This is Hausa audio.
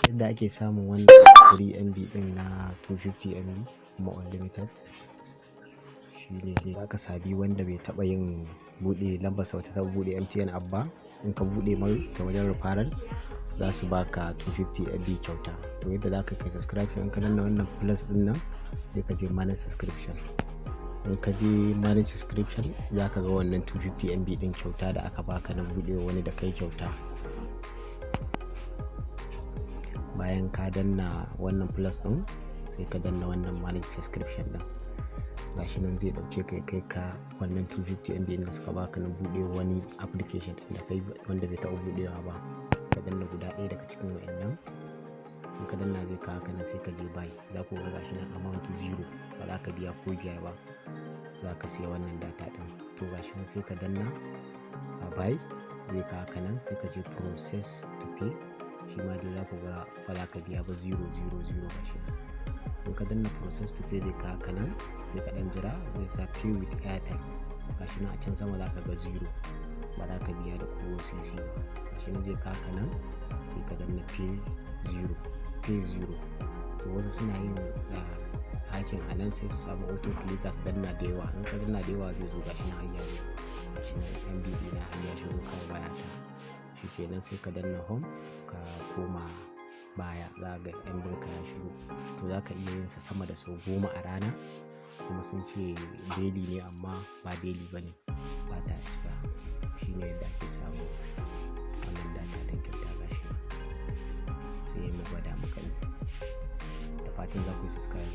Yadda ake samun wannan 3 MB din na 250 MB kuma unlimited shine za ka sabi wanda bai taba yin bude lambar sa ta bude MTN abba. In ka bude mai ta wajen referral za su baka 250 MB kyauta. To yadda za ka kai subscribe in ka danna wannan plus din nan sai ka je manage subscription. In ka je manage subscription za ka ga wannan 250 MB din kyauta da aka baka na bude wani da kai kyauta. Bayan ka danna wannan plus din sai ka danna wannan manage subscription din. Gashi nan zai dauke kai ka wannan 250 MB da suka baka na bude wani application da kai wanda bai taɓa budewa ba. Ka danna guda ɗaya daga cikin wayannan. In ka danna zai kawo ka nan sai ka je buy. Za ku ga gashi nan amount 0 ba za ka biya ko biyar ba. Za ka siya wannan data din. To gashi nan sai ka danna a buy zai kawo ka nan sai ka je process to pay. Shi ma dai za ku ga ba za ka biya ba 000 gashi nan. In ka danna process to pay zai kawo ka nan sai ka dan jira zai sa pay with airtime. Gashi nan a can sama za ka ga 0 ba za ka biya da ko cc ba. Gashi nan zai kawo ka nan sai ka danna pay 0. To wasu suna yin hakin a nan sai su samu auto clicker su danna da yawa. In ka danna da yawa zai zo gashi nan hayya ne. Gashi nan MB na hayya shigo kan wayata. Shi kenan sai ka danna home ka koma baya za ga MB ka ya shigo. To za ka iya yin sa sama da sau 10 a rana. Kuma sun ce daily ne amma ba daily bane, ba ta cika. Shi ne yadda ake samu wannan data din kyauta gashi nan. Sai mu gwada muka yi. Da fatan za ku yi subscribe.